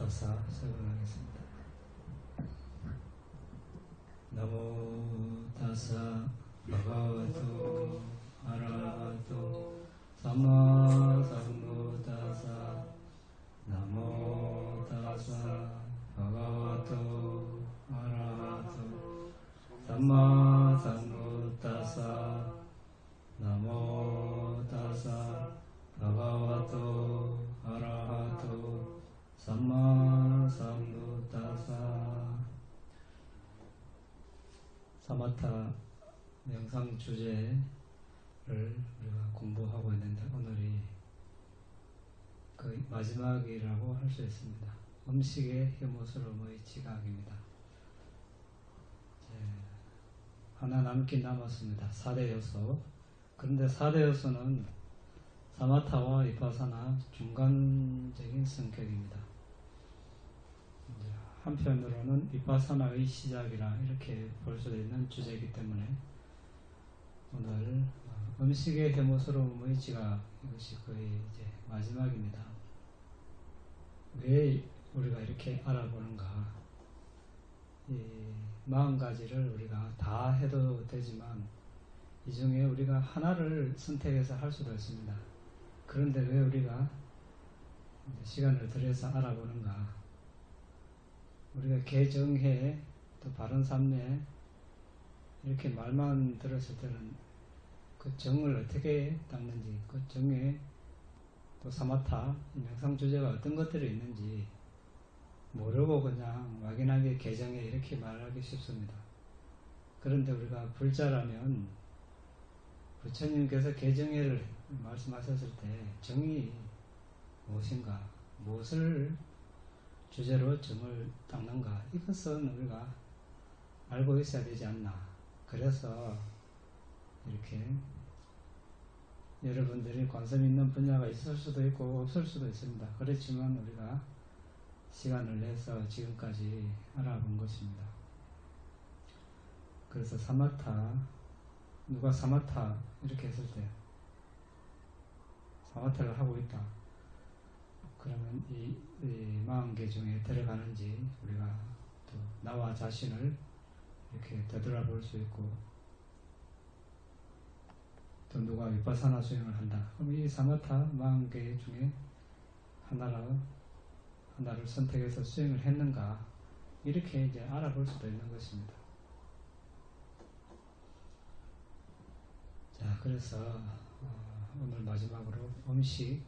타사 설명하겠습니다. 나모 타사 바가와토 아라하토 삼마 삼부타사 나모 타사 바가와토 아라하토 삼마 삼부타사 나모 타사 바가와토 아라하토 삼마 삼부타사. 사마타 명상 주제를 우리가 공부하고 있는데 오늘이 거의 마지막이라고 할 수 있습니다. 음식의 혐오스러움의 지각입니다. 하나 남긴 남았습니다. 4대 요소. 그런데 4대 요소는 사마타와 비파사나 중간적인 성격입니다. 한편으로는 비파사나의 시작이라 이렇게 볼 수 있는 주제이기 때문에 오늘 음식의 혐오스러움의 지각, 이것이 거의 이제 마지막입니다. 왜 우리가 이렇게 알아보는가? 이 40가지를 우리가 다 해도 되지만 이 중에 우리가 하나를 선택해서 할 수도 있습니다. 그런데 왜 우리가 시간을 들여서 알아보는가? 우리가 개정해 또 바른삼례 이렇게 말만 들었을 때는 그 정을 어떻게 닦는지, 그 정에 또 사마타 명상 주제가 어떤 것들이 있는지 모르고 그냥 막연하게 개정해 이렇게 말하기 쉽습니다. 그런데 우리가 불자라면 부처님께서 개정해를 말씀하셨을 때 정이 무엇인가, 무엇을 주제로 정을 닦는가, 이것은 우리가 알고 있어야 되지 않나. 그래서 이렇게 여러분들이 관심 있는 분야가 있을 수도 있고 없을 수도 있습니다. 그렇지만 우리가 시간을 내서 지금까지 알아본 것입니다. 그래서 사마타, 누가 사마타 이렇게 했을 때 사마타를 하고 있다. 그러면 이 40개 중에 들어가는지 우리가 또 나와 자신을 이렇게 되돌아볼 수 있고, 또 누가 위파사나 수행을 한다. 그럼 이 사마타 40개 중에 하나를 선택해서 수행을 했는가, 이렇게 이제 알아볼 수도 있는 것입니다. 자, 그래서 오늘 마지막으로 음식,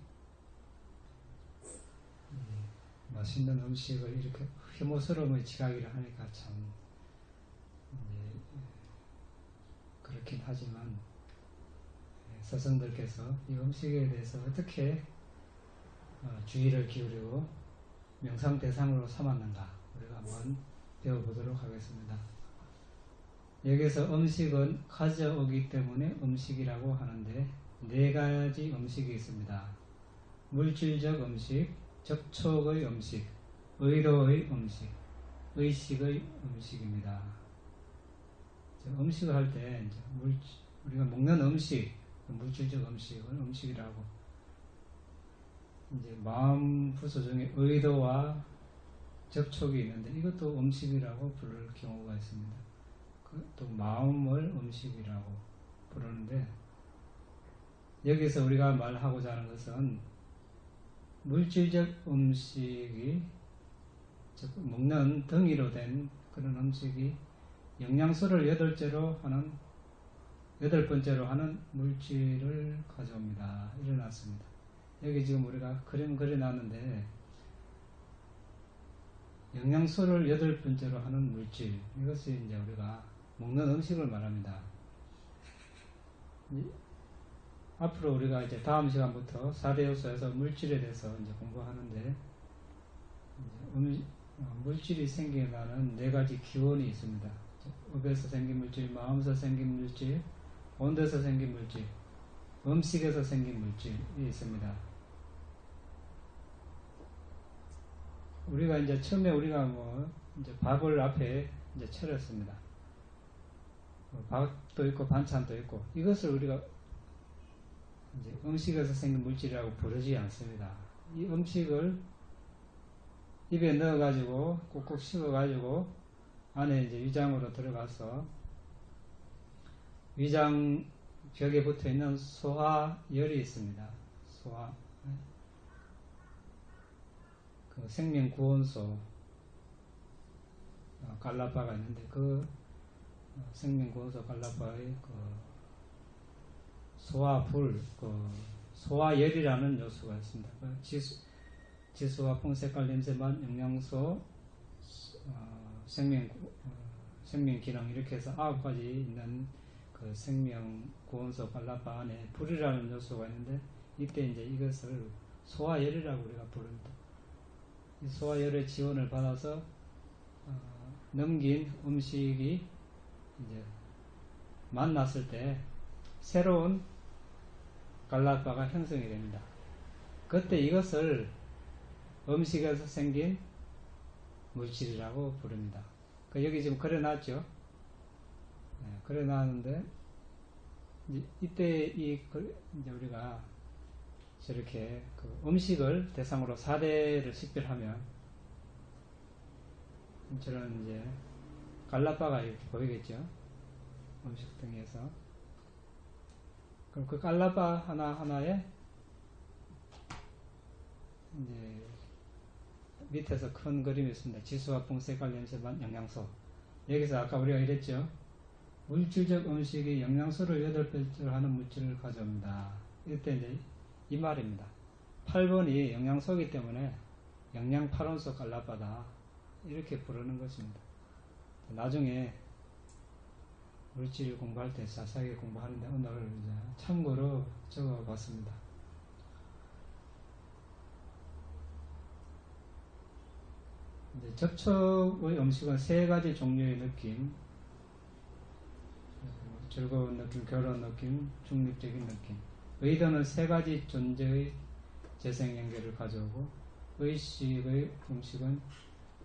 맛있는 음식을 이렇게 혐오스러움의 지각이라 하니까 참 그렇긴 하지만 스승들께서 이 음식에 대해서 어떻게 주의를 기울이고 명상 대상으로 삼았는가, 우리가 한번 배워보도록 하겠습니다. 여기서 음식은 가져오기 때문에 음식이라고 하는데 4가지 음식이 있습니다. 물질적 음식, 접촉의 음식, 의도의 음식, 의식의 음식입니다. 음식을 할 때 우리가 먹는 음식, 물질적 음식을 음식이라고, 이제 마음 부서 중에 의도와 접촉이 있는데 이것도 음식이라고 부를 경우가 있습니다. 또 마음을 음식이라고 부르는데, 여기서 우리가 말하고자 하는 것은 물질적 음식이, 즉 먹는 덩이로 된 그런 음식이 영양소를 8번째로 하는 물질을 가져옵니다. 일어났습니다. 여기 지금 우리가 그림 그려놨는데 영양소를 8번째로 하는 물질, 이것이 이제 우리가 먹는 음식을 말합니다. 앞으로 우리가 이제 다음 시간부터 4대 요소에서 물질에 대해서 이제 공부하는데, 물질이 생겨나는 4가지 기원이 있습니다. 업에서 생긴 물질, 마음에서 생긴 물질, 온도에서 생긴 물질, 음식에서 생긴 물질이 있습니다. 우리가 이제 처음에 우리가 이제 밥을 앞에 이제 차렸습니다. 밥도 있고 반찬도 있고, 이것을 우리가 이제 음식에서 생긴 물질이라고 부르지 않습니다. 이 음식을 입에 넣어가지고 꾹꾹 씹어가지고 안에 이제 위장으로 들어가서 위장 벽에 붙어 있는 소화열이 있습니다. 소화, 그 생명구원소 갈라파가 있는데 그 생명구원소 갈라파의 그 소화불, 그 소화열이라는 요소가 있습니다. 그 지수와 뽕색깔 냄새만 영양소, 생명기능 이렇게 해서 9가지 있는 그 생명구원소 갈라파 안에 불이라는 요소가 있는데 이때 이제 이것을 소화열이라고 우리가 부릅니다. 이 소화열의 지원을 받아서 넘긴 음식이 이제 만났을 때 새로운 갈라파가 형성이 됩니다. 그때 이것을 음식에서 생긴 물질이라고 부릅니다. 여기 지금 그려놨죠. 네, 그려놨는데 이때 이제 우리가 저렇게 그 음식을 대상으로 4대를 식별하면 저런 이제 갈라파가 이렇게 보이겠죠. 음식 등에서. 그럼 그 갈라파 하나하나에 이제 밑에서 큰 그림이 있습니다. 지수와 뽕색깔 냄새만 영양소. 여기서 아까 우리가 이랬죠. 물질적 음식이 영양소를 8배를 하는 물질을 가져옵니다. 이때 이제 이 말입니다. 8번이 영양소이기 때문에 영양 8원소 갈라파다. 이렇게 부르는 것입니다. 나중에 물질 공부할 때 자세하게 공부하는데 오늘 이제 참고로 적어 봤습니다. 이제 접촉의 음식은 3가지 종류의 느낌, 즐거운 느낌, 괴로운 느낌, 중립적인 느낌. 의도는 3가지 존재의 재생연결을 가져오고, 의식의 음식은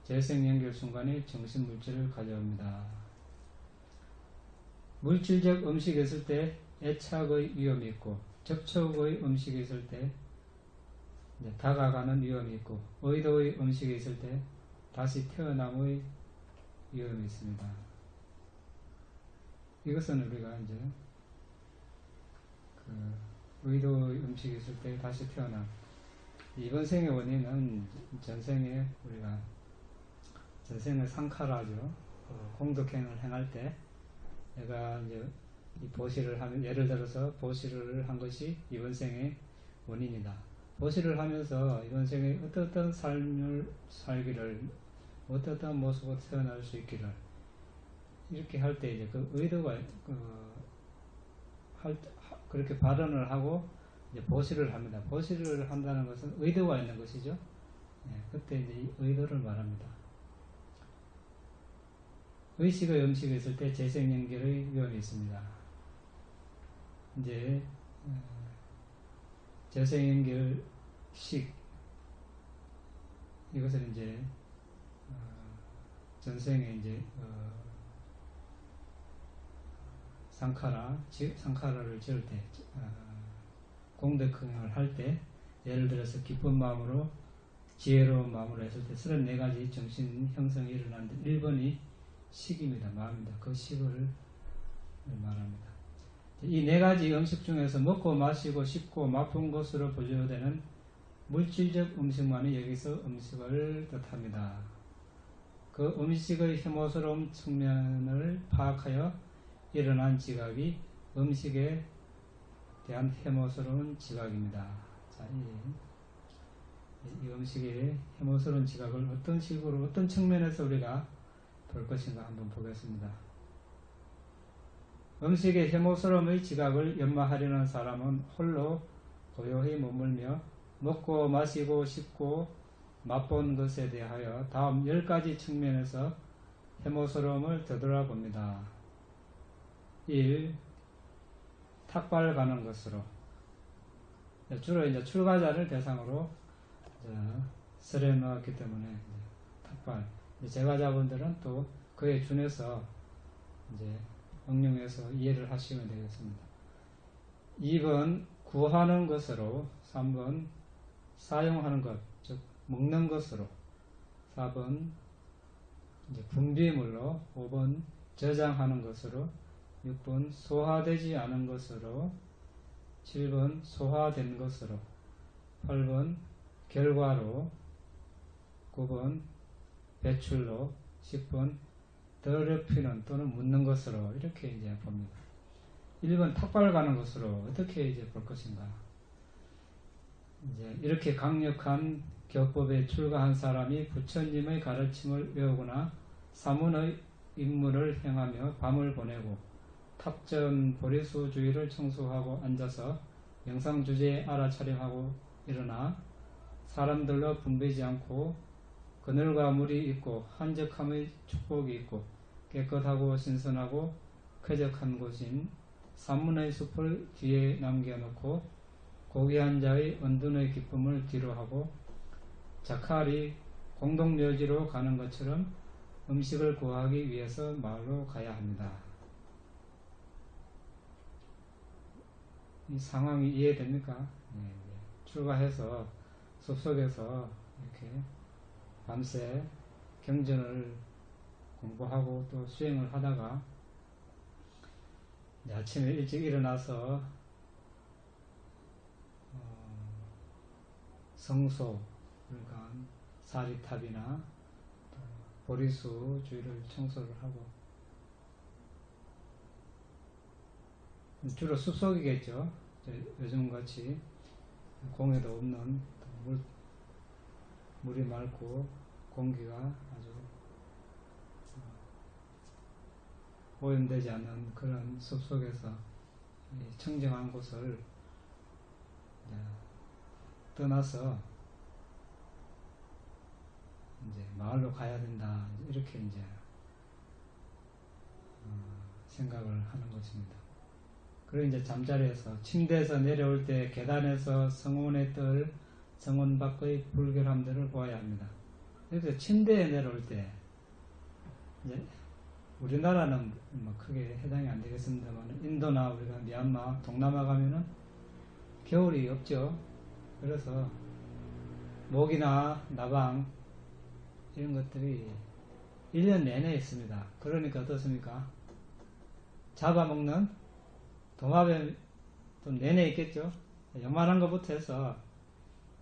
재생연결 순간에 정신물질을 가져옵니다. 물질적 음식이 있을 때 애착의 위험이 있고, 접촉의 음식이 있을 때 다가가는 위험이 있고, 의도의 음식이 있을 때 다시 태어남의 위험이 있습니다. 이것은 우리가 이제 그 의도의 음식이 있을 때 다시 태어남. 이번 생의 원인은 전생에 우리가 전생을 상카라죠. 공덕행을 행할 때 내가 이제 이 보시를 하면, 예를 들어서 보시를 한 것이 이번 생의 원인이다. 보시를 하면서 이번 생에 어떤 삶을 살기를, 어떤 모습으로 태어날 수 있기를, 이렇게 할 때 이제 그 의도가 그렇게 발언을 하고 이제 보시를 합니다. 보시를 한다는 것은 의도가 있는 것이죠. 네, 그때 이제 이 의도를 말합니다. 의식의 음식이 있을 때 재생연결의 위험이 있습니다. 이제 재생연결식, 이것을 이제 전생에 이제 상카라를 지을 때, 공덕행을 할 때, 예를 들어서 기쁜 마음으로 지혜로운 마음으로 했을 때 34가지 정신 형성이 일어나는데 1번이 식입니다. 마음입니다. 그 식을 말합니다. 이 4가지 음식 중에서 먹고 마시고 씹고 맛본 것으로 분류되는 물질적 음식만이 여기서 음식을 뜻합니다. 그 음식의 혐오스러운 측면을 파악하여 일어난 지각이 음식에 대한 혐오스러운 지각입니다. 자, 이 음식의 혐오스러운 지각을 어떤 식으로, 어떤 측면에서 우리가 볼 것인가 한번 보겠습니다. 음식의 혐오스러움의 지각을 연마하려는 사람은 홀로 고요히 머물며 먹고 마시고 씹고 맛본 것에 대하여 다음 10가지 측면에서 혐오스러움을 되돌아봅니다. 1. 탁발 가는 것으로. 주로 이제 출가자를 대상으로 설에 넣었기 때문에 탁발. 제가자분들은 또 그에 준해서 이제 응용해서 이해를 하시면 되겠습니다. 2번 구하는 것으로, 3번 사용하는 것, 즉 먹는 것으로, 4번 이제 분비물로, 5번 저장하는 것으로, 6번 소화되지 않은 것으로, 7번 소화된 것으로, 8번 결과로, 9번 배출로, 10번 더럽히는 또는 묻는 것으로 이렇게 이제 봅니다. 1번 탁발 가는 것으로 어떻게 이제 볼 것인가. 이제 이렇게 강력한 교법에 출가한 사람이 부처님의 가르침을 외우거나 사문의 임무를 행하며 밤을 보내고 탑전 보리수주의를 청소하고 앉아서 명상주제에 알아차림하고 일어나 사람들로 분배지 않고 그늘과 물이 있고 한적함의 축복이 있고 깨끗하고 신선하고 쾌적한 곳인 산문의 숲을 뒤에 남겨놓고 고귀한 자의 은둔의 기쁨을 뒤로하고 자칼이 공동묘지로 가는 것처럼 음식을 구하기 위해서 마을로 가야 합니다. 이 상황이 이해됩니까? 네, 출가해서 숲속에서 이렇게 밤새 경전을 공부하고 또 수행을 하다가 아침에 일찍 일어나서 성소, 그러니까 사리탑이나 보리수 주위를 청소를 하고, 주로 숲속이겠죠. 요즘같이 공해도 없는 물이 맑고 공기가 아주 오염되지 않는 그런 숲속에서 청정한 곳을 떠나서 이제 마을로 가야 된다, 이렇게 이제 생각을 하는 것입니다. 그리고 이제 잠자리에서 침대에서 내려올 때 계단에서 성원에 뜰 성원 밖의 불결함들을 보아야 합니다. 그래서 침대에 내려올 때 이제 우리나라는 뭐 크게 해당이 안 되겠습니다만 인도나 우리가 미얀마, 동남아 가면은 겨울이 없죠. 그래서 모기나 나방 이런 것들이 1년 내내 있습니다. 그러니까 어떻습니까? 잡아먹는 도마뱀 또 내내 있겠죠. 요만한 것부터 해서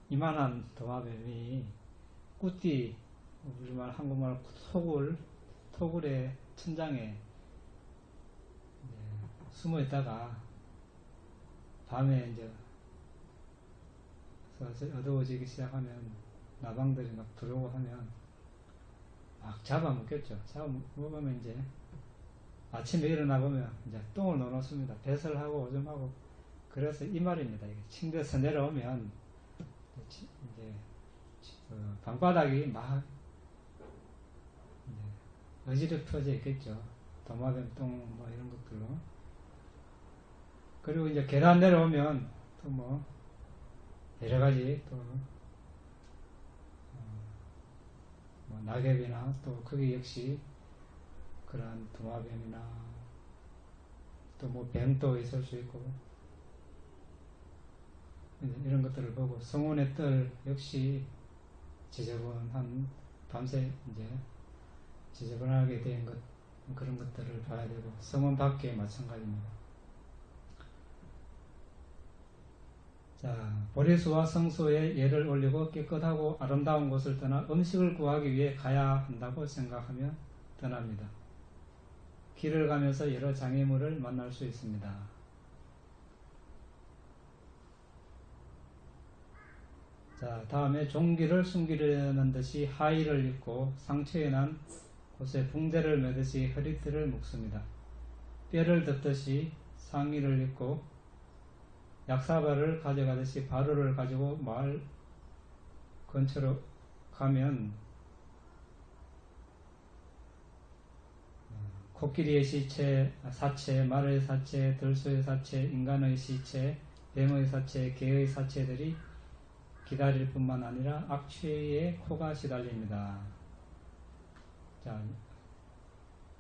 이만한 도마뱀이 꾸띠, 우리말 한국말 토굴의 천장에 숨어 있다가 밤에 이제 어두워지기 시작하면 나방들이 막 들어오고 하면 막 잡아먹겠죠. 잡아먹으면 이제 아침에 일어나 보면 이제 똥을 넣어놓습니다. 배설하고 오줌하고. 그래서 이 말입니다. 이게 침대에서 내려오면 이제 방바닥이 막 어지럽혀져 있겠죠. 도마뱀 똥 뭐 이런 것들로. 그리고 이제 계단 내려오면 또 뭐 여러 가지 또 뭐 낙엽이나 또 그게 역시 그러한 도마뱀이나 또 뭐 뱀도 있을 수 있고 이런 것들을 보고 성운의 뜰 역시 지저분한 밤새 이제 지저분하게 된 것, 그런 것들을 봐야 되고 성운 밖에 마찬가지입니다. 자, 보리수와 성소에 예를 올리고 깨끗하고 아름다운 곳을 떠나 음식을 구하기 위해 가야 한다고 생각하며 떠납니다. 길을 가면서 여러 장애물을 만날 수 있습니다. 자, 다음에 종기를 숨기려는 듯이 하의를 입고 상처에 난 곳에 붕대를 매듯이 허리띠를 묶습니다. 뼈를 덮듯이 상의를 입고 약사발을 가져가듯이 바로를 가지고 마을 근처로 가면 코끼리의 시체, 사체, 말의 사체, 들소의 사체, 인간의 시체, 뱀의 사체, 개의 사체들이 기다릴 뿐만 아니라 악취에 코가 시달립니다. 자,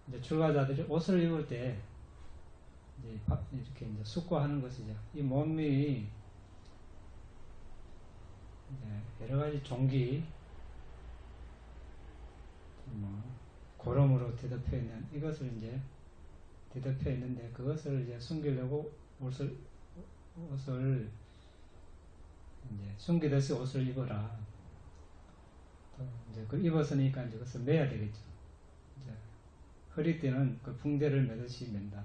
이제 출가자들이 옷을 입을 때 이제 이렇게 이제 숙고하는 것이죠. 이 몸이 여러 가지 종기, 뭐 고름으로 뒤덮여 있는 이것을 이제 뒤덮여 있는데 그것을 이제 숨기려고 옷을 이제 숨기듯이 옷을 입어라. 또 이제 그 입었으니까 이제 그것을 매야 되겠죠. 이제 허리띠는 그 붕대를 매듯이 맨다.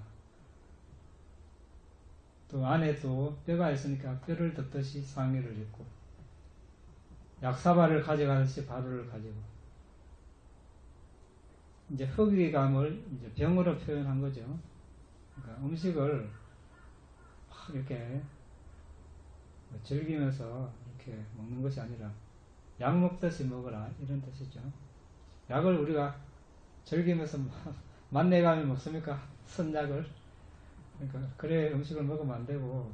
또 안에도 뼈가 있으니까 뼈를 덮듯이 상의를 입고 약사발을 가져가듯이 바루를 가지고 이제 허기감을 이제 병으로 표현한 거죠. 그러니까 음식을 막 이렇게 즐기면서 이렇게 먹는 것이 아니라 약 먹듯이 먹어라 이런 뜻이죠. 약을 우리가 즐기면서 만내가며 먹습니까? 선약을. 그러니까 그래 음식을 먹으면 안 되고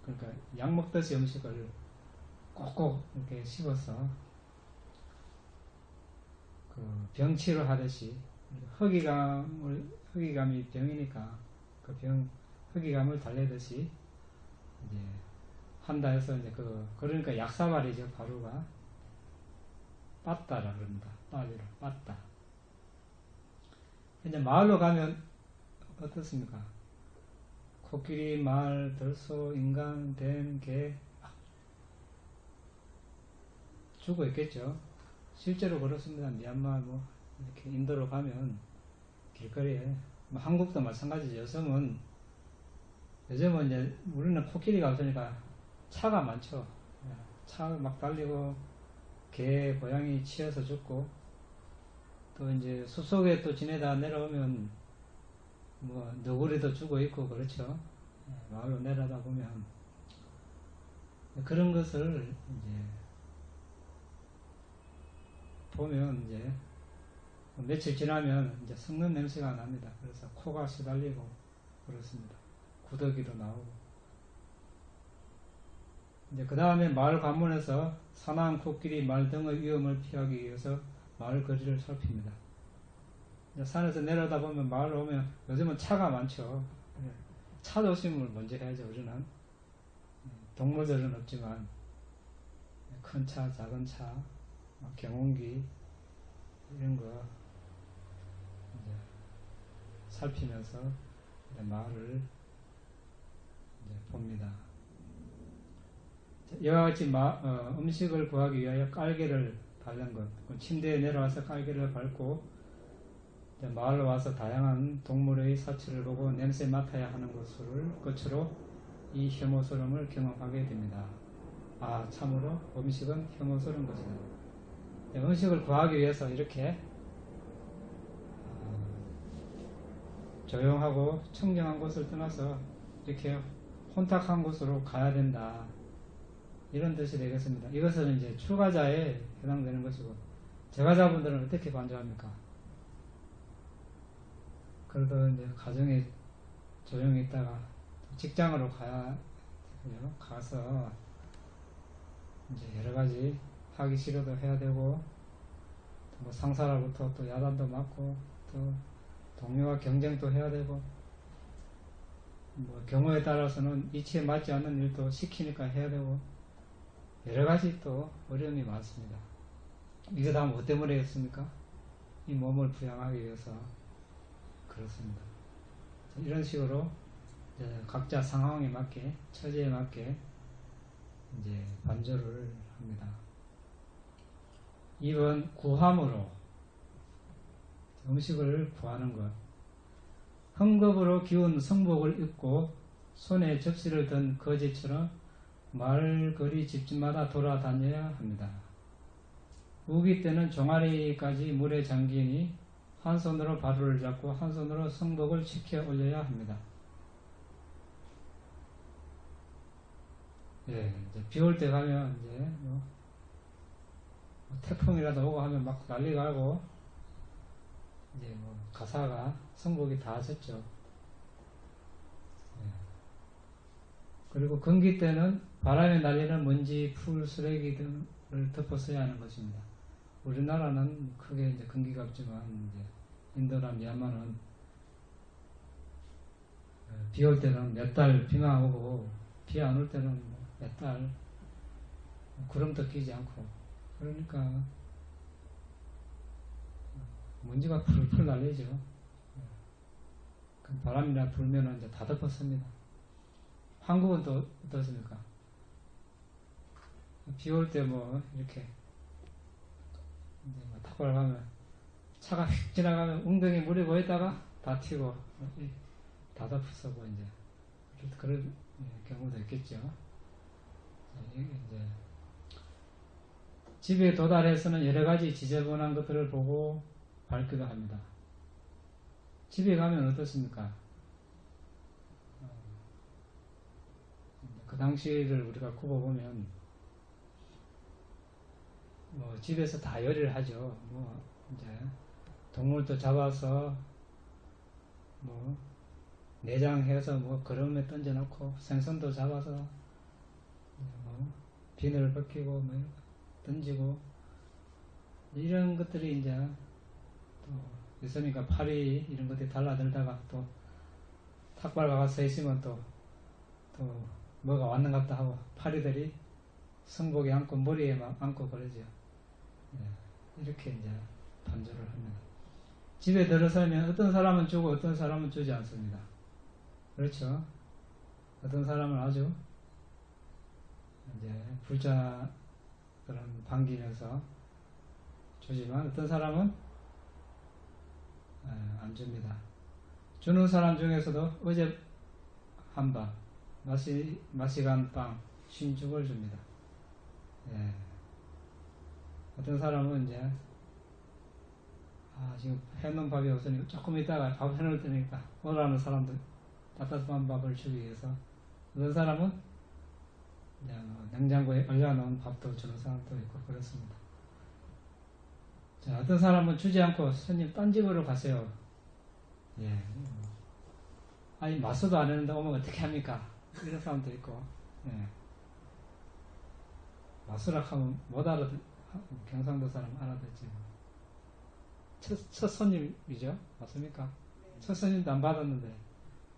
그러니까 약 먹듯이 음식을 꼭꼭 이렇게 씹어서 그 병치료 하듯이 허기감이 병이니까 그 허기감을 달래듯이 이제 한다 해서 이제 그러니까 약사발이죠. 바루가 빠따라 그럽니다. 빠비로 빠따. 이제 마을로 가면 어떻습니까? 코끼리, 말, 들소, 인간, 뱀, 개 죽어 있겠죠. 실제로 그렇습니다. 미얀마 뭐 이렇게 인도로 가면 길거리에 뭐 한국도 마찬가지죠. 요즘은 이제 우리는 코끼리가 없으니까 차가 많죠. 차 막 달리고 개, 고양이 치여서 죽고 또 이제 숲속에 또 지내다 내려오면 뭐 너구리도 죽어 있고 그렇죠. 마을로 내려다 보면 그런 것을 이제 보면 이제 며칠 지나면 이제 썩는 냄새가 납니다. 그래서 코가 시달리고 그렇습니다. 구더기도 나오고. 이제 그 다음에 마을 관문에서 사나운 코끼리, 말 등의 위험을 피하기 위해서 마을 거리를 살핍니다. 이제 산에서 내려다 보면 마을 오면 요즘은 차가 많죠. 차 조심을 먼저 해야죠. 우리는 동물들은 없지만 큰 차, 작은 차, 경운기 이런 거 이제 살피면서 이제 마을을 이제 봅니다. 이와 같이 음식을 구하기 위하여 깔개를 밟는 것, 침대에 내려와서 깔개를 밟고 마을로 와서 다양한 동물의 사체를 보고 냄새 맡아야 하는 것으로 이 혐오스러움을 경험하게 됩니다. 아, 참으로 음식은 혐오스러운 것이다. 음식을 구하기 위해서 이렇게 조용하고 청정한 곳을 떠나서 이렇게 혼탁한 곳으로 가야 된다. 이런 뜻이 되겠습니다. 이것은 이제 출가자에 해당되는 것이고, 제가자분들은 어떻게 반주합니까? 그래도 이제 가정에 조용히 있다가 직장으로 가서 이제 여러 가지 하기 싫어도 해야 되고, 뭐 상사로부터 또 야단도 맞고, 또 동료와 경쟁도 해야 되고, 뭐 경우에 따라서는 이치에 맞지 않는 일도 시키니까 해야 되고, 여러 가지 또 어려움이 많습니다. 이거 다 뭐 때문에였습니까? 이 몸을 부양하기 위해서 그렇습니다. 이런 식으로 이제 각자 상황에 맞게, 처지에 맞게 이제 반조를 합니다. 2번 구함으로 음식을 구하는 것. 헝겊으로 기운 성복을 입고 손에 접시를 든 거지처럼 말거리 집집마다 돌아다녀야 합니다. 우기 때는 종아리까지 물에 잠기니 한 손으로 바루를 잡고 한 손으로 성복을 치켜 올려야 합니다. 예, 이제 비 올 때 가면 이제 뭐 태풍이라도 오고 하면 막 난리가 나고 이제 뭐 가사가 성복이 다 젖죠. 예. 그리고 건기 때는 바람에 날리는 먼지, 풀, 쓰레기 등을 덮어서야 하는 것입니다. 우리나라는 크게 이제 건기가 없지만 이제 인도나 미얀마는 비 올 때는 몇 달 비만 오고 비 안 올 때는 몇 달 구름도 끼지 않고 그러니까 먼지가 풀풀 날리죠. 그 바람이나 불면은 이제 다 덮었습니다. 한국은 또 어떻습니까? 비 올 때 뭐 이렇게 이제 뭐 탁발 가면 차가 휙 지나가면 웅덩이 물이 보이다가 다 튀고 다 덮었고 이제 그런 경우도 있겠죠. 이제 집에 도달해서는 여러 가지 지저분한 것들을 보고 밟기도 합니다. 집에 가면 어떻습니까? 그 당시를 우리가 굽어보면 뭐 집에서 다 요리를 하죠. 뭐 이제 동물도 잡아서 뭐 내장해서 뭐 거름에 던져놓고 생선도 잡아서 뭐 비늘을 벗기고 뭐 던지고 이런 것들이 이제 또 있으니까 팔이 이런 것들이 달라들다가 또 탁발가 가서 서 있으면 또 뭐가 왔는갑다 하고 파리들이 성복에 앉고 머리에 막 앉고 그러죠. 이렇게 이제 반조를 합니다. 집에 들어서면 어떤 사람은 주고 어떤 사람은 주지 않습니다. 그렇죠? 어떤 사람은 아주 이제 불자들은 반기면서 주지만 어떤 사람은 안 줍니다. 주는 사람 중에서도 어제 한 방, 마시간 빵 56을 줍니다. 예. 어떤 사람은 이제 지금 해놓은 밥이 없으니까 조금 있다가 밥 해놓을 테니까 오라는 사람도 따뜻한 밥을 주기 위해서 어떤 사람은 이제 냉장고에 얼려놓은 밥도 주는 사람도 있고 그렇습니다. 자, 어떤 사람은 주지 않고 손님 딴 집으로 가세요. 예. 아니 마수도 안 했는데 오면 어떻게 합니까? 이런 사람도 있고. 예. 마수락 하면 못 알아듣, 경상도 사람 알아듣지. 첫 손님이죠? 맞습니까? 네. 첫 손님도 안 받았는데,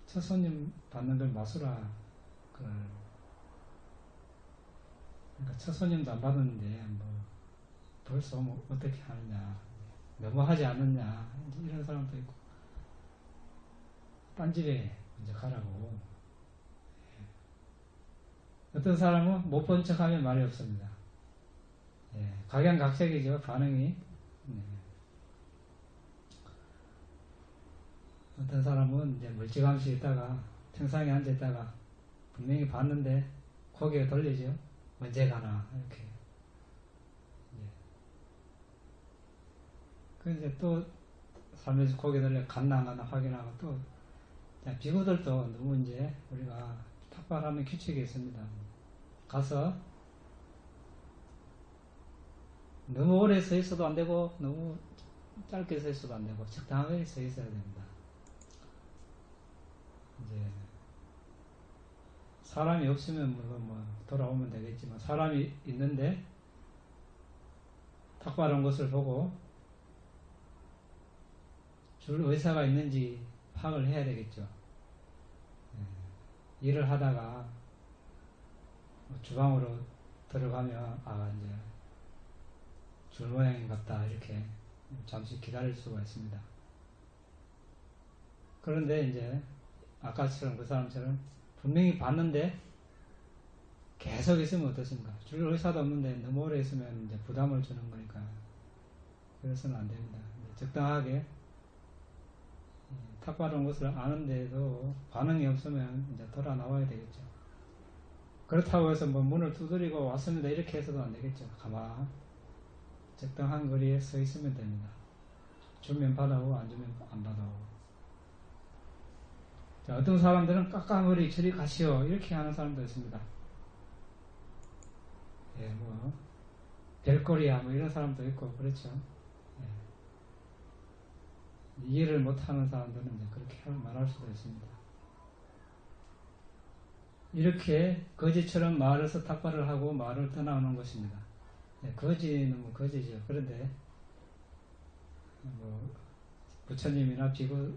첫 손님 받는 걸 마수라, 그러니까 첫 손님도 안 받았는데, 뭐, 벌써 뭐 어떻게 하느냐, 너무하지 않느냐, 이런 사람도 있고, 딴 집에 이제 가라고. 어떤 사람은 못 본 척 하면 말이 없습니다. 예, 각양각색이죠, 반응이. 어떤 사람은 이제 멀찌감치 있다가 평상에 앉아있다가 분명히 봤는데 고개를 돌리죠. 언제 가나 이렇게. 그 이제 또 살면서 고개 돌려 갔나 안 갔나 확인하고 또 비구들도 너무 이제 우리가 탁발하는 규칙이 있습니다. 가서 너무 오래 서 있어도 안 되고 너무 짧게 서 있어도 안 되고 적당하게 서 있어야 됩니다. 이제 사람이 없으면 뭐 돌아오면 되겠지만 사람이 있는데 탁발 온 것을 보고 줄 의사가 있는지 파악을 해야 되겠죠. 일을 하다가 주방으로 들어가면 이제 줄 모양인 같다 이렇게 잠시 기다릴 수가 있습니다. 그런데 이제 아까처럼 그 사람처럼 분명히 봤는데 계속 있으면 어떻습니까? 줄 의사도 없는데 너무 오래 있으면 이제 부담을 주는 거니까 그래서는 안 됩니다. 적당하게 탁발 온 것을 아는데도 반응이 없으면 이제 돌아 나와야 되겠죠. 그렇다고 해서 뭐 문을 두드리고 왔습니다 이렇게 해서도 안 되겠죠. 가만 적당한 거리에 서 있으면 됩니다. 주면 받아오고 안 주면 안 받아오고. 자, 어떤 사람들은 깎아머리 저리 가시오 이렇게 하는 사람도 있습니다. 예, 뭐 별거리야 뭐 이런 사람도 있고 그렇죠. 예. 이해를 못하는 사람들은 이제 그렇게 말할 수도 있습니다. 이렇게 거지처럼 마을에서 탁발을 하고 마을을 떠나오는 것입니다. 예, 거지는 뭐 거지죠. 그런데 뭐 부처님이나 비구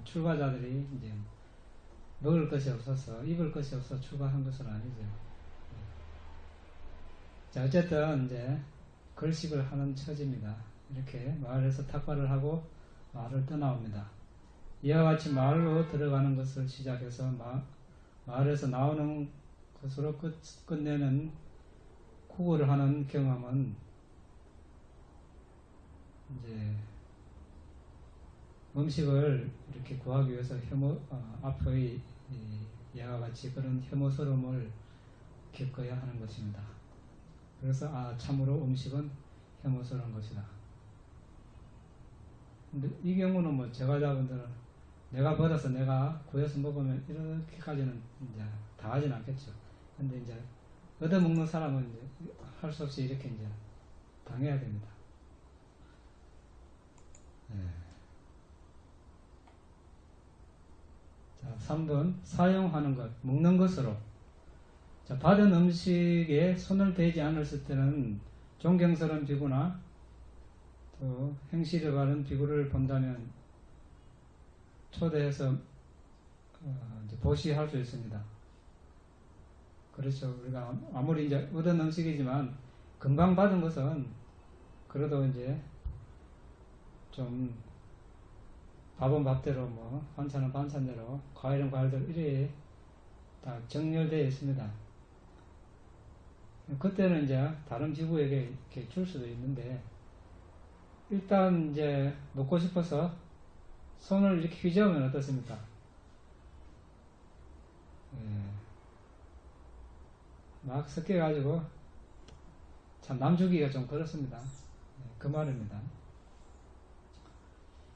출가자들이 이제 먹을 것이 없어서 입을 것이 없어서 출가한 것은 아니죠. 자, 어쨌든 이제 걸식을 하는 처지입니다. 이렇게 마을에서 탁발을 하고 마을을 떠나옵니다. 이와 같이 마을로 들어가는 것을 시작해서 마을에서 나오는 것으로 끝내는 구걸을 하는 경험은 이제 음식을 이렇게 구하기 위해서 앞의 이와 같이 그런 혐오스러움을 겪어야 하는 것입니다. 그래서 참으로 음식은 혐오스러운 것이다. 근데 이 경우는 뭐 제과자분들은 내가 벌어서 내가 구해서 먹으면 이렇게까지는 이제 당하지는 않겠죠. 근데 이제 얻어먹는 사람은 이제 할 수 없이 이렇게 이제 당해야 됩니다. 네. 자, 3번 사용하는 것, 먹는 것으로. 자, 받은 음식에 손을 대지 않았을 때는 존경스러운 비구나 또 행실에 바른 비구를 본다면 초대해서 이제 보시할 수 있습니다. 그렇죠. 우리가 아무리 이제 얻은 음식이지만 금방 받은 것은 그래도 이제 좀 밥은 밥대로 뭐 반찬은 반찬대로 과일은 과일대로 이래 다 정렬되어 있습니다. 그때는 이제 다른 지구에게 이렇게 줄 수도 있는데 일단 이제 먹고 싶어서 손을 이렇게 휘저으면 어떻습니까? 막 섞여가지고 참 남주기가 좀 그렇습니다. 그 말입니다.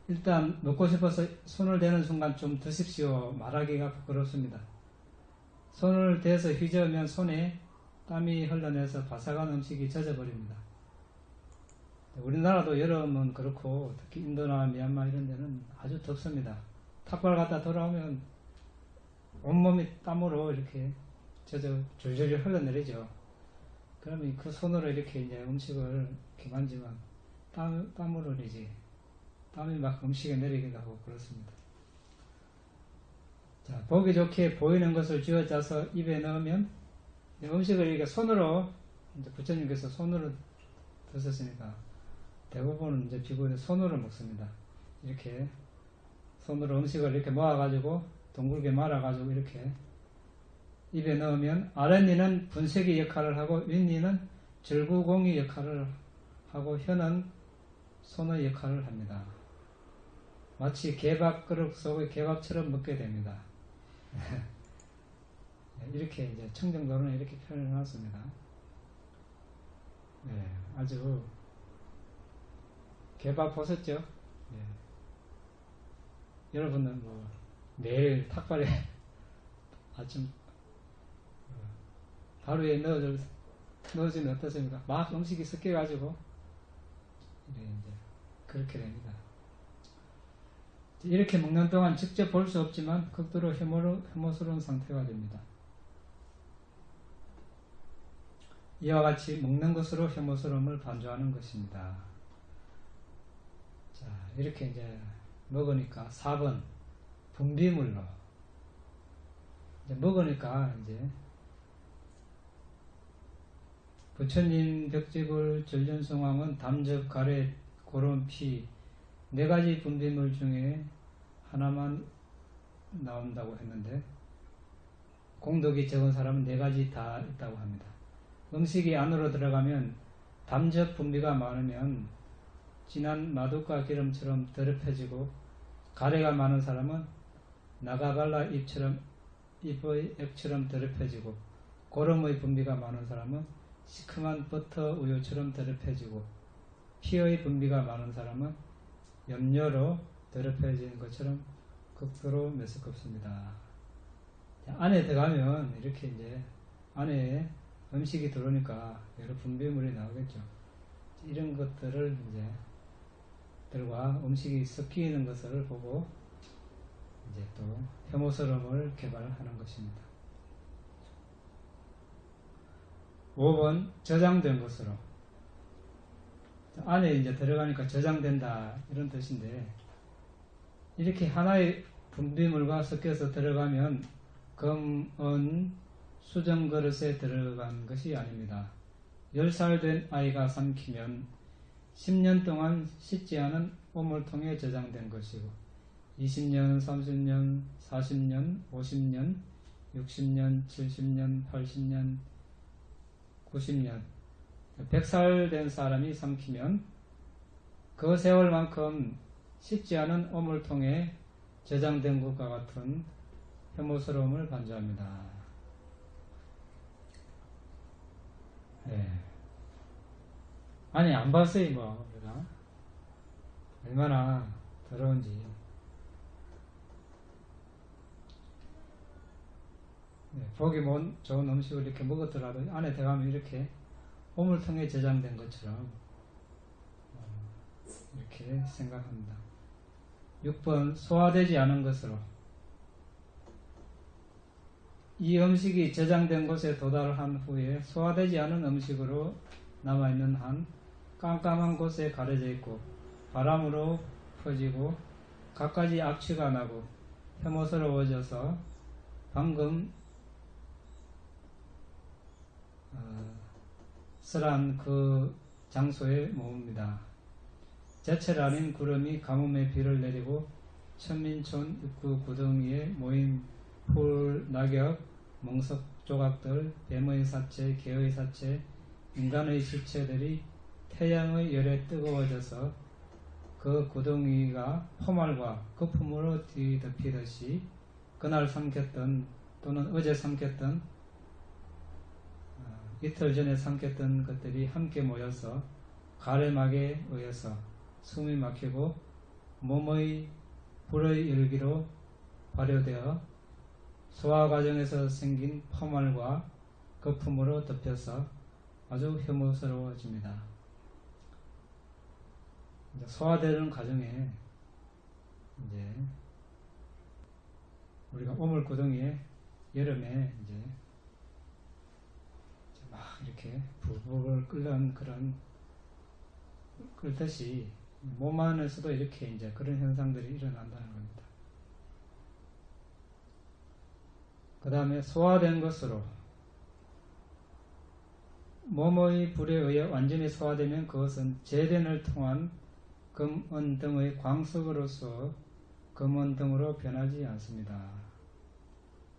일단 먹고 싶어서 손을 대는 순간 좀 드십시오 말하기가 부끄럽습니다. 손을 대서 휘저으면 손에 땀이 흘러내서 바삭한 음식이 젖어버립니다. 우리나라도 여름은 그렇고 특히 인도나 미얀마 이런 데는 아주 덥습니다. 탁발 갔다 돌아오면 온몸이 땀으로 이렇게 젖어 줄줄이 흘러내리죠. 그러면 그 손으로 이렇게 이제 음식을 이렇게 만지면 땀으로 내지 땀이 막 음식에 내리기도 하고 그렇습니다. 자, 보기 좋게 보이는 것을 쥐어짜서 입에 넣으면 음식을 이렇게 손으로 이제 부처님께서 손으로 드셨으니까 대부분은 이제 비구는 손으로 먹습니다. 이렇게 손으로 음식을 이렇게 모아가지고 둥글게 말아가지고 이렇게 입에 넣으면 아랫니는 분쇄기 역할을 하고 윗니는 절구공이 역할을 하고 혀는 손의 역할을 합니다. 마치 개밥 그릇 속의 개밥처럼 먹게 됩니다. 이렇게 이제 청정도로는 이렇게 표현해 놨습니다. 네, 아주 개밥 보셨죠? 네. 여러분은 뭐 매일 탁발에 아침 하루에 넣어주면 어떻습니까? 막 음식이 섞여가지고 이제 그렇게 됩니다. 이렇게 먹는 동안 직접 볼 수 없지만 극도로 혐오스러운 상태가 됩니다. 이와 같이 먹는 것으로 혐오스러움을 반조하는 것입니다. 자, 이렇게 이제 먹으니까 4번 분비물로 이제 먹으니까 이제 부처님 벽지불 전륜성왕은 담적, 가래, 고름, 피 4가지 분비물 중에 하나만 나온다고 했는데 공덕이 적은 사람은 4가지 다 있다고 합니다. 음식이 안으로 들어가면 담적 분비가 많으면 진한 마두과 기름처럼 더럽혀지고 가래가 많은 사람은 나가발라 잎의 액처럼 더럽혀지고 고름의 분비가 많은 사람은 시큼한 버터 우유처럼 더럽혀지고 피의 분비가 많은 사람은 염료로 더럽혀지는 것처럼 극도로 메스껍습니다. 안에 들어가면 이렇게 이제 안에 음식이 들어오니까 여러 분비물이 나오겠죠. 이런 것들을 이제 들과 음식이 섞이는 것을 보고 이제 또 혐오스러움을 개발하는 것입니다. 5번 저장된 것으로 안에 이제 들어가니까 저장된다 이런 뜻인데 이렇게 하나의 분비물과 섞여서 들어가면 금, 은, 수정 그릇에 들어간 것이 아닙니다. 10살 된 아이가 삼키면 10년 동안 씻지 않은 오물통에 저장된 것이고 20년, 30년, 40년, 50년, 60년, 70년, 80년, 90년 100살 된 사람이 삼키면 그 세월만큼 씻지 않은 오물통에 저장된 것과 같은 혐오스러움을 반주합니다. 네. 아니 안 봤어요 뭐 우리가 얼마나 더러운지. 네, 보기 좋은 음식을 이렇게 먹었더라도 안에 들어가면 이렇게 오물통에 저장된 것처럼 이렇게 생각합니다. 6번 소화되지 않은 것으로 이 음식이 저장된 곳에 도달한 후에 소화되지 않은 음식으로 남아있는 한 깜깜한 곳에 가려져 있고 바람으로 퍼지고 갖가지 악취가 나고 혐오스러워져서 방금 쓰란 그 장소에 모읍니다. 제철 아닌 구름이 가뭄의 비를 내리고 천민촌 입구 구덩이에 모인 풀, 낙엽, 멍석 조각들, 뱀의 사체, 개의 사체, 인간의 시체들이 태양의 열에 뜨거워져서 그 구덩이가 포말과 거품으로 뒤덮이듯이 그날 삼켰던 또는 어제 삼켰던 이틀 전에 삼켰던 것들이 함께 모여서 가래막에 의해서 숨이 막히고 몸의 불의 열기로 발효되어 소화 과정에서 생긴 포말과 거품으로 덮여서 아주 혐오스러워집니다. 소화되는 과정에 이제 우리가 오물구덩이에 여름에 이제 막 이렇게 불불 끓는 그런 끓듯이 몸 안에서도 이렇게 이제 그런 현상들이 일어난다는 겁니다. 그 다음에 소화된 것으로 몸의 불에 의해 완전히 소화되면 그것은 제된을 통한 금, 은 등의 광석으로서 금은 등으로 변하지 않습니다.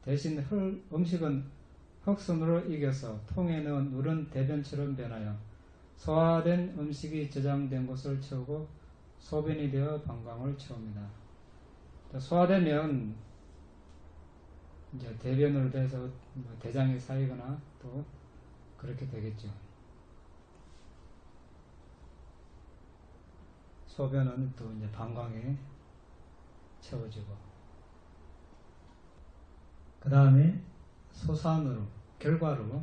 대신 음식은 흑순으로 이겨서 통에 넣은 누른 대변처럼 변하여 소화된 음식이 저장된 곳을 채우고 소변이 되어 방광을 채웁니다. 소화되면 이제 대변으로 돼서 대장이 쌓이거나 또 그렇게 되겠죠. 소변은 또 이제 방광에 채워지고, 그 다음에 소산으로, 결과로,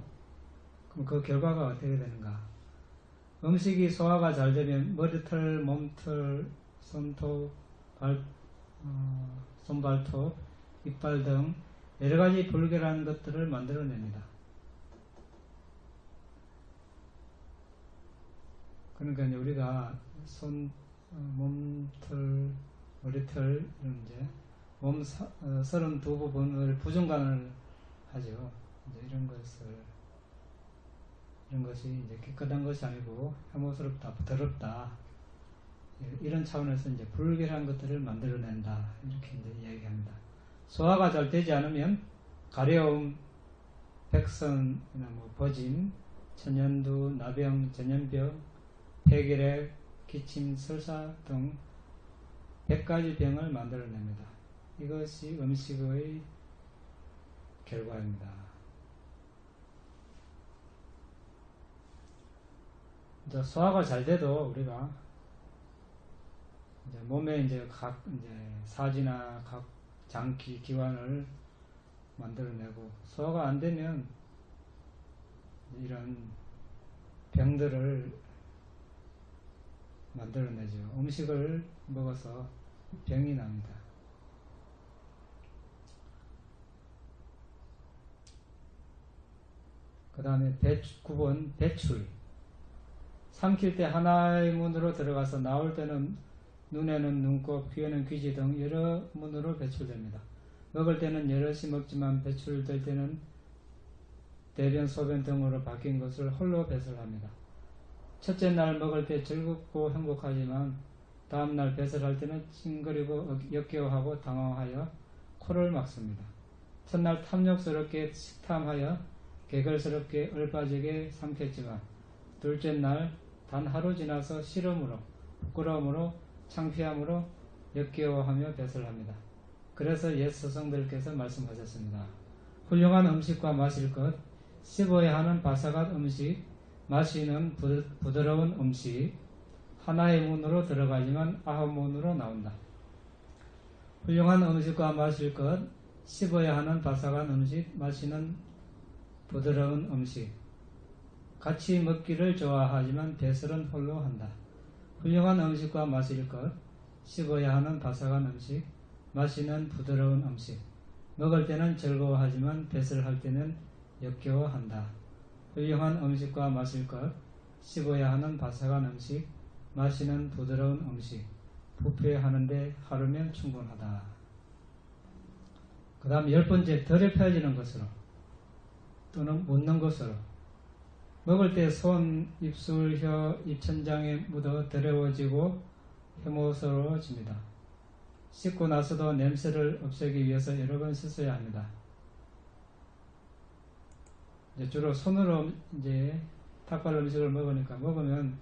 그럼 그 결과가 어떻게 되는가? 음식이 소화가 잘 되면 머리털, 몸털, 손톱, 손발톱, 이빨 등 여러가지 불결한 것들을 만들어냅니다. 그러니까 이제 우리가 몸털, 머리털, 이제 몸 32부분을 부정관을 하죠. 이제 이런 것이 이제 깨끗한 것이 아니고 혐오스럽다, 더럽다, 이런 차원에서 이제 불결한 것들을 만들어낸다, 이렇게 이제 이야기합니다. 소화가 잘 되지 않으면 가려움, 백선이나 버짐, 천연두, 나병, 전염병, 폐결핵, 기침, 설사 등 100가지 병을 만들어냅니다. 이것이 음식의 결과입니다. 이제 소화가 잘 돼도 우리가 이제 몸에 이제 각 사지나 각 장기 기관을 만들어내고, 소화가 안 되면 이런 병들을 만들어내죠. 음식을 먹어서 병이 납니다. 그 다음에 9번 배출. 삼킬 때 하나의 문으로 들어가서 나올 때는 눈에는 눈곱, 귀에는 귀지 등 여러 문으로 배출됩니다. 먹을 때는 여럿이 먹지만 배출될 때는 대변, 소변 등으로 바뀐 것을 홀로 배설합니다. 첫째 날 먹을 때 즐겁고 행복하지만 다음날 배설할 때는 찡그리고 역겨워하고 당황하여 코를 막습니다. 첫날 탐욕스럽게 식탐하여 개걸스럽게 얼빠지게 삼켰지만 둘째 날 단 하루 지나서 싫음으로 부끄러움으로 창피함으로 역겨워하며 배설합니다. 그래서 옛 스승들께서 말씀하셨습니다. 훌륭한 음식과 마실 것, 씹어야 하는 바삭한 음식, 마시는 부드러운 음식, 하나의 문으로 들어가지만 9문으로 나온다. 훌륭한 음식과 마실 것, 씹어야 하는 바삭한 음식, 마시는 부드러운 음식. 같이 먹기를 좋아하지만 배설은 홀로 한다. 훌륭한 음식과 마실 것, 씹어야 하는 바삭한 음식, 마시는 부드러운 음식. 먹을 때는 즐거워하지만 배설할 때는 역겨워한다. 훌륭한 음식과 마실 것, 씹어야 하는 바삭한 음식, 마시는 부드러운 음식. 부패하는데 하루면 충분하다. 그 다음 10번째, 더럽혀지는 것으로 또는 묻는 것으로. 먹을 때 손, 입술, 혀, 입천장에 묻어 더러워지고 혐오스러워집니다. 씻고 나서도 냄새를 없애기 위해서 여러 번 씻어야 합니다. 이제 주로 손으로 이제 닭발 음식을 먹으면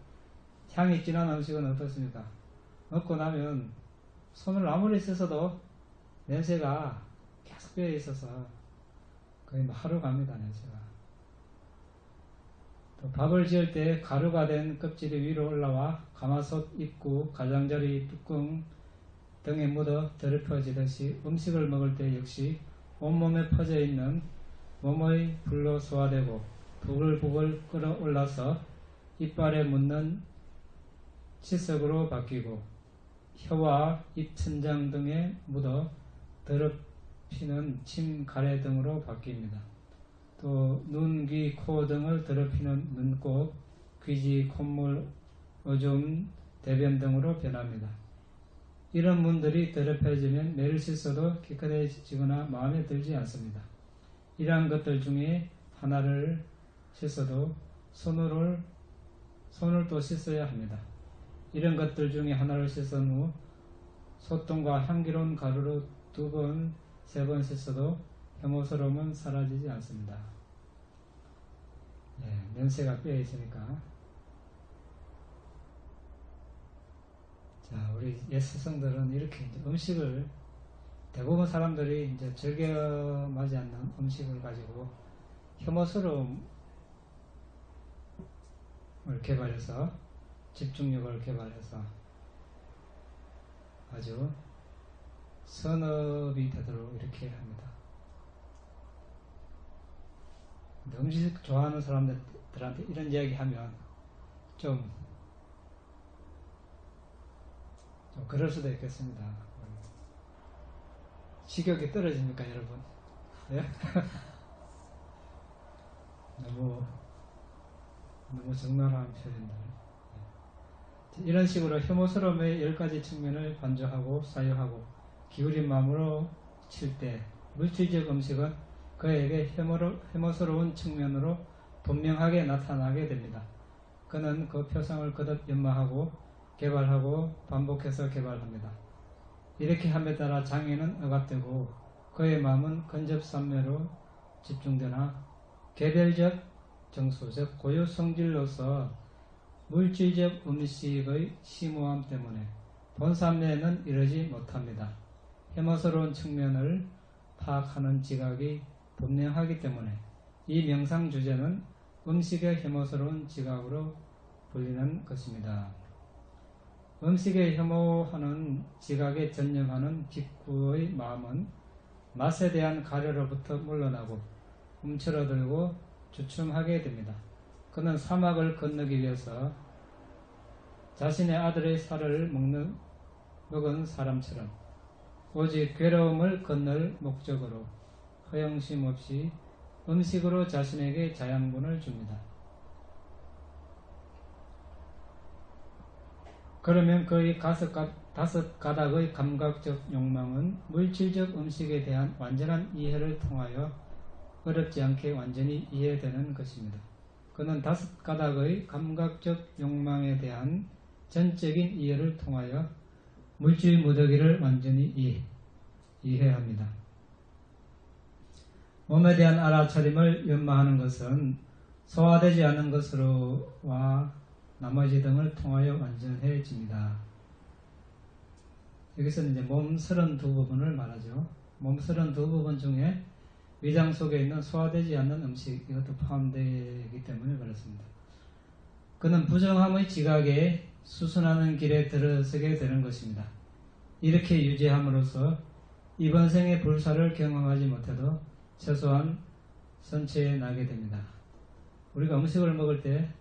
향이 진한 음식은 어떻습니까? 먹고 나면 손을 아무리 씻어도 냄새가 계속 배어 있어서 거의 하루 갑니다, 냄새가. 또 밥을 지을 때 가루가 된 껍질이 위로 올라와 가마솥 입구, 가장자리 뚜껑 등에 묻어 더럽혀지듯이 음식을 먹을 때 역시 온몸에 퍼져 있는 몸의 불로 소화되고 부글부글 끓어올라서 이빨에 묻는 치석으로 바뀌고 혀와 입천장 등에 묻어 더럽히는 침, 가래 등으로 바뀝니다. 또 눈, 귀, 코 등을 더럽히는 눈곱, 귀지, 콧물, 오줌, 대변 등으로 변합니다. 이런 문들이 더럽혀지면 매일 씻어도 깨끗해지거나 마음에 들지 않습니다. 이러한 것들 중에 하나를 씻어도 손을 또 씻어야 합니다. 이런 것들 중에 하나를 씻은 후 소똥과 향기로운 가루로 2번, 3번 씻어도 혐오스러움은 사라지지 않습니다. 냄새가 빼어 있으니까. 자, 우리 옛 스승들은 이렇게 이제 음식을 대부분 사람들이 이제 즐겨하지 않는 음식을 가지고 혐오스러움을 개발해서 집중력을 개발해서 아주 선업이 되도록 이렇게 합니다. 음식 좋아하는 사람들한테 이런 이야기 하면 좀 그럴 수도 있겠습니다. 식욕이 떨어집니까, 여러분? 예? 너무 적나라한 표현들. 이런 식으로 혐오스러움의 10가지 측면을 관조하고 사유하고 기울인 마음으로 칠 때 물질적 음식은 그에게 혐오스러운 측면으로 분명하게 나타나게 됩니다. 그는 그 표상을 거듭 연마하고 개발하고 반복해서 개발합니다. 이렇게 함에 따라 장애는 억압되고 그의 마음은 근접산매로 집중되나 개별적 정수, 즉 고유 성질로서 물질적 음식의 심오함 때문에 본산매는 이르지 못합니다. 혐오스러운 측면을 파악하는 지각이 분명하기 때문에 이 명상 주제는 음식의 혐오스러운 지각으로 불리는 것입니다. 음식에 혐오하는 지각에 전념하는 빅구의 마음은 맛에 대한 가려로부터 물러나고 움츠러들고 주춤하게 됩니다. 그는 사막을 건너기 위해서 자신의 아들의 살을 먹은 사람처럼 오직 괴로움을 건널 목적으로 허영심 없이 음식으로 자신에게 자양분을 줍니다. 그러면 그의 5가닥의 감각적 욕망은 물질적 음식에 대한 완전한 이해를 통하여 어렵지 않게 완전히 이해되는 것입니다. 그는 5가닥의 감각적 욕망에 대한 전적인 이해를 통하여 물질 무더기를 완전히 이해합니다. 몸에 대한 알아차림을 연마하는 것은 소화되지 않는 것으로와 나머지 등을 통하여 완전해집니다. 여기서는 이제 몸 32부분을 말하죠. 몸 32부분 중에 위장 속에 있는 소화되지 않는 음식, 이것도 포함되기 때문에 그렇습니다. 그는 부정함의 지각에 수순하는 길에 들어서게 되는 것입니다. 이렇게 유지함으로써 이번 생의 불사를 경험하지 못해도 최소한 선체에 나게 됩니다. 우리가 음식을 먹을 때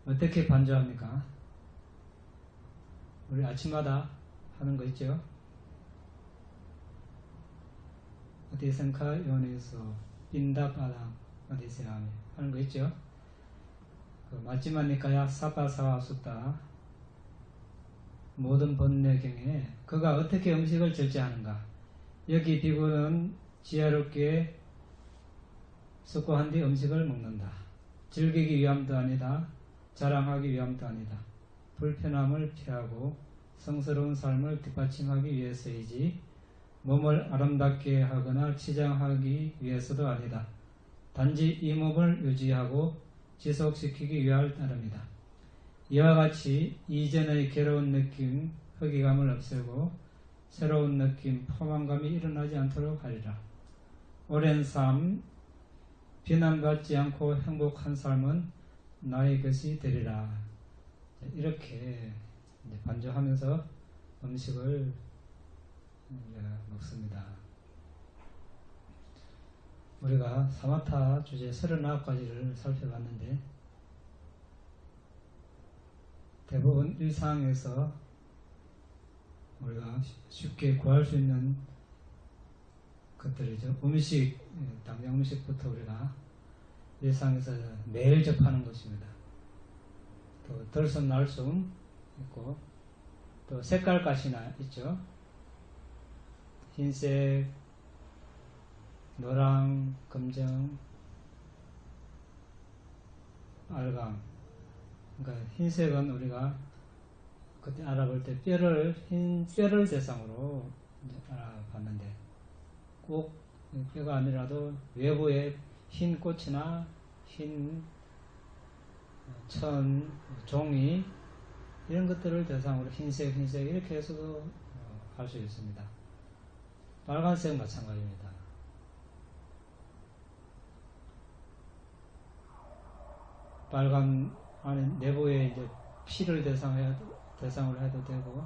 어떻게 반주합니까? 우리 아침마다 하는 거 있죠? 어디선가 요원에서 빈다바당 어디서 하는 거 있죠? 맞지마니까야 사바사와 숫다 모든 번뇌경에 그가 어떻게 음식을 절제하는가. 여기 비구는 지혜롭게 습고한 뒤 음식을 먹는다. 즐기기 위함도 아니다. 자랑하기 위함도 아니다. 불편함을 피하고 성스러운 삶을 뒷받침하기 위해서이지 몸을 아름답게 하거나 치장하기 위해서도 아니다. 단지 이 몸을 유지하고 지속시키기 위할 따름이다. 이와 같이 이전의 괴로운 느낌, 허기감을 없애고 새로운 느낌, 포만감이 일어나지 않도록 하리라. 오랜 삶, 비난받지 않고 행복한 삶은 나의 것이 되리라. 이렇게 반주하면서 음식을 먹습니다. 우리가 사마타 주제 39가지를 살펴봤는데 대부분 일상에서 우리가 쉽게 구할 수 있는 것들이죠. 음식, 당장 음식부터 우리가 일상에서 매일 접하는 것입니다. 또 들숨날숨 있고 또 색깔 가시나 있죠. 흰색, 노랑, 검정, 빨강. 그러니까 흰색은 우리가 그때 알아볼 때 흰 뼈를 대상으로 알아봤는데 꼭 뼈가 아니라도 외부에 흰 꽃이나 흰 천, 종이 이런 것들을 대상으로 흰색 이렇게 해서도 할 수 있습니다. 빨간색 마찬가지입니다. 빨간 안에 내부에 이제 피를 대상으로 해도 되고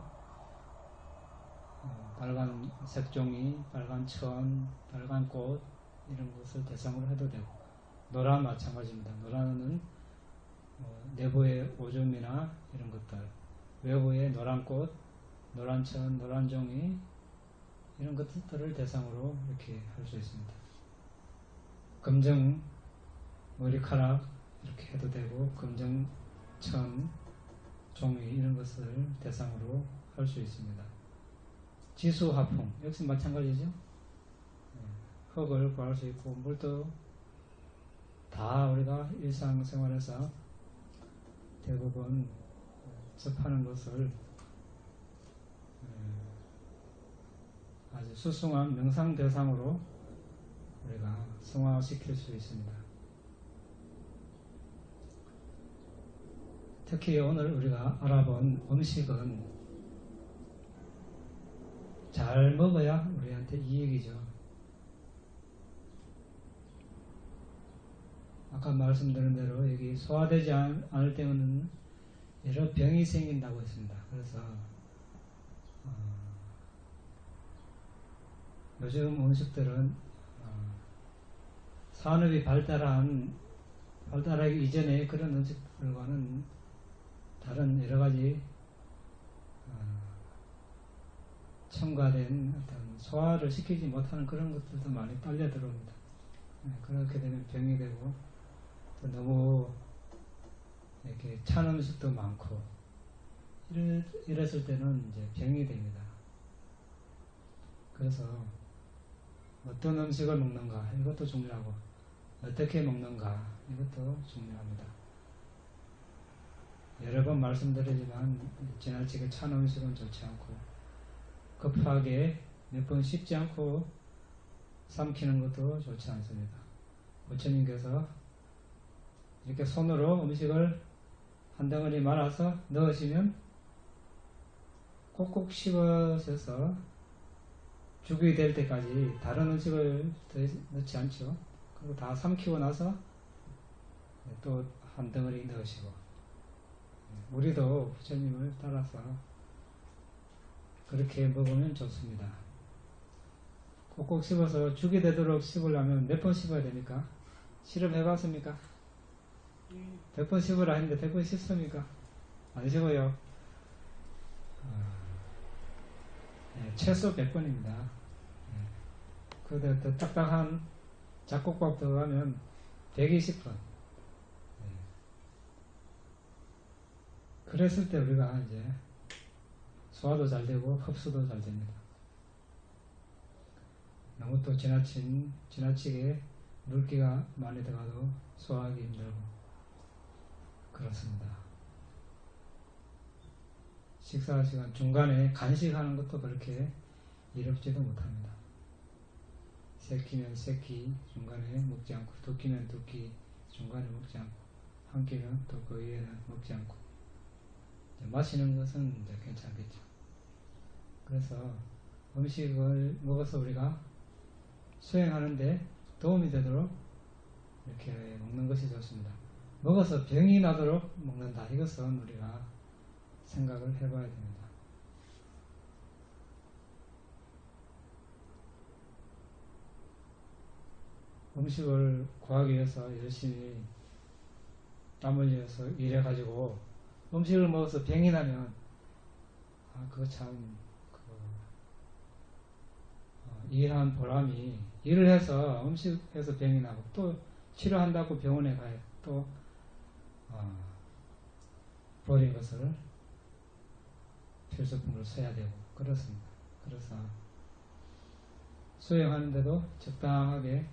빨간 색종이, 빨간 천, 빨간 꽃 이런 것을 대상으로 해도 되고 노란 마찬가지입니다. 노란은 내부의 오줌이나 이런 것들, 외부의 노란 꽃, 노란 천, 노란 종이 이런 것들을 대상으로 이렇게 할 수 있습니다. 검정 머리카락 이렇게 해도 되고 검정 천, 종이 이런 것을 대상으로 할 수 있습니다. 지수화풍 역시 마찬가지죠. 흙을 구할 수 있고 물도 다 우리가 일상생활에서 대부분 접하는 것을 아주 수승한 명상 대상으로 우리가 승화시킬 수 있습니다. 특히 오늘 우리가 알아본 음식은 잘 먹어야 우리한테 이익이죠. 아까 말씀드린 대로 여기 소화되지 않을 때는 여러 병이 생긴다고 했습니다. 그래서 요즘 음식들은 산업이 발달하기 이전에 그런 음식들과는 다른 여러 가지 첨가된 어떤 소화를 시키지 못하는 그런 것들도 많이 빨려 들어옵니다. 그렇게 되면 병이 되고 또 너무 이렇게 찬 음식도 많고 이랬을 때는 이제 병이 됩니다. 그래서 어떤 음식을 먹는가 이것도 중요하고 어떻게 먹는가 이것도 중요합니다. 여러 번 말씀드리지만 지나치게 찬 음식은 좋지 않고 급하게 몇 번 씹지 않고 삼키는 것도 좋지 않습니다. 부처님께서 이렇게 손으로 음식을 한 덩어리 말아서 넣으시면 꼭꼭 씹어져서 죽이 될 때까지 다른 음식을 더 넣지 않죠. 그리고 다 삼키고 나서 또 한 덩어리 넣으시고, 우리도 부처님을 따라서 그렇게 먹으면 좋습니다. 꼭꼭 씹어서 죽이 되도록 씹으려면 몇 번 씹어야 됩니까? 실험해봤습니까? 100번 씹으라 했는데 100번 씹습니까? 안 씹어요. 최소 100번입니다. 그런데 더 딱딱한 잡곡밥 들어가면 120번. 그랬을 때 우리가 이제 소화도 잘 되고 흡수도 잘 됩니다. 너무 또 지나치게 물기가 많이 들어가도 소화하기 힘들고 그렇습니다. 식사 시간 중간에 간식하는 것도 그렇게 이롭지도 못합니다. 새끼면 새끼 중간에 먹지 않고, 두 끼면 두 끼 중간에 먹지 않고, 한 끼면 또 그 이후에는 먹지 않고, 마시는 것은 이제 괜찮겠죠. 그래서 음식을 먹어서 우리가 수행하는데 도움이 되도록 이렇게 먹는 것이 좋습니다. 먹어서 병이 나도록 먹는다. 이것은 우리가 생각을 해봐야 됩니다. 음식을 구하기 위해서 열심히 땀 흘려서 일해가지고 음식을 먹어서 병이 나면 그거 참 일한 보람이, 일을 해서 음식해서 병이 나고 또 치료한다고 병원에 가요. 또 버린 것을 필수품으로 써야 되고 그렇습니다. 그래서 수행하는데도 적당하게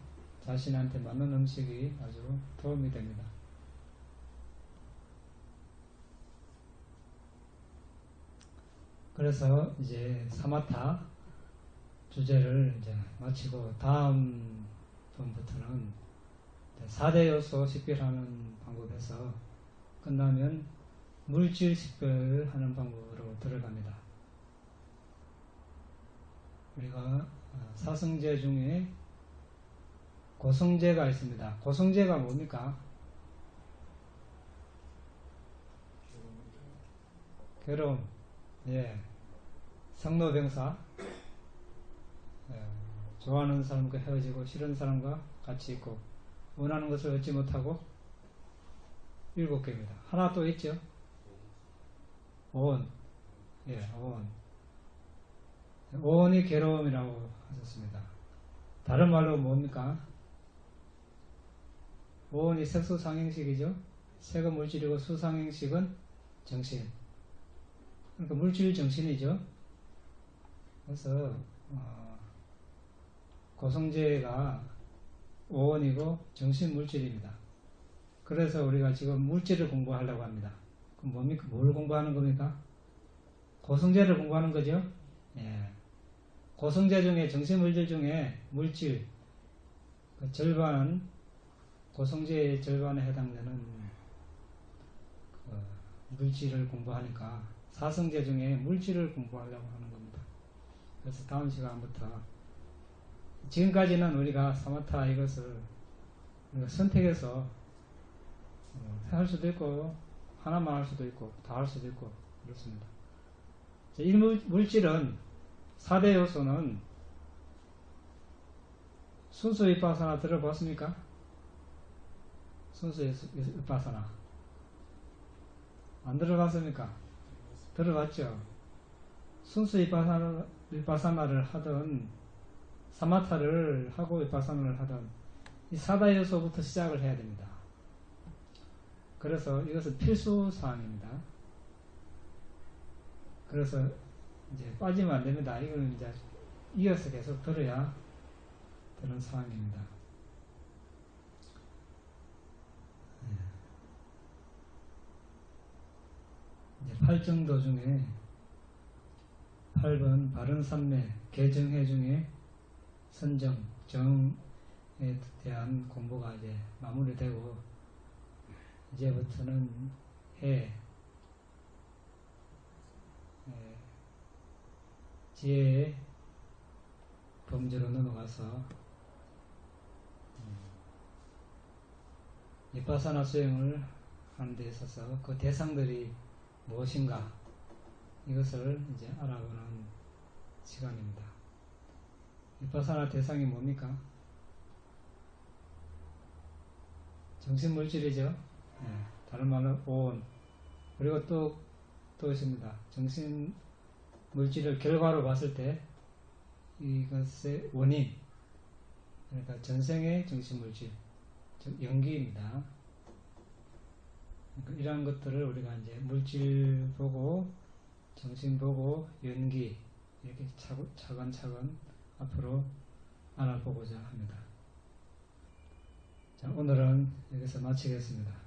자신한테 맞는 음식이 아주 도움이 됩니다. 그래서 이제 사마타 주제를 이제 마치고 다음 번부터는 4대 요소 식별하는 방법에서 끝나면 물질 식별하는 방법으로 들어갑니다. 우리가 사성제 중에 고성제가 있습니다. 고성제가 뭡니까? 괴로움. 예. 성노병사. 좋아하는 사람과 헤어지고 싫은 사람과 같이 있고 원하는 것을 얻지 못하고 7개입니다. 하나 또 있죠? 오온. 예, 오온. 오온이 괴로움이라고 하셨습니다. 다른 말로 뭡니까? 오온이 색소상행식이죠. 색은 물질이고 수상행식은 정신. 그러니까 물질 정신이죠. 그래서 고성제가 오온이고 정신 물질입니다. 그래서 우리가 지금 물질을 공부하려고 합니다. 그럼 뭡니까? 뭘 공부하는 겁니까? 고성제를 공부하는 거죠. 예. 고성제 중에 정신 물질 중에 물질 그 절반은 고성제의 절반에 해당되는 물질을 공부하니까 사성제 중에 물질을 공부하려고 하는 겁니다. 그래서 다음 시간부터 지금까지는 우리가 사마타 이것을 우리가 선택해서 할 수도 있고 하나만 할 수도 있고 다 할 수도 있고 그렇습니다. 일물질은 4대 요소는 순수 윗바사나 들어봤습니까? 순수 윗바사나 안 들어봤습니까? 들어봤죠? 순수 윗바사나를 하든 사마타를 하고 윗바사나를 하든 이 4대 요소부터 시작을 해야 됩니다. 그래서 이것은 필수 사항입니다. 그래서 이제 빠지면 안 됩니다. 이거는 이제 이어서 계속 들어야 되는 사항입니다. 이제 8정도 중에 8번 바른산매 개정해 중에 선정, 정에 대한 공부가 이제 마무리되고, 이제부터는 해, 지혜의 범주로 넘어가서 비파사나 수행을 하는 데 있어서 그 대상들이 무엇인가, 이것을 이제 알아보는 시간입니다. 비파사나 대상이 뭡니까? 정신물질이죠. 다른 말로 온. 그리고 또 있습니다. 정신물질을 결과로 봤을 때 이것의 원인, 그러니까 전생의 정신물질, 즉 연기입니다. 그러니까 이러한 것들을 우리가 이제 물질 보고, 정신 보고, 연기, 이렇게 차근차근 앞으로 알아보고자 합니다. 자, 오늘은 여기서 마치겠습니다.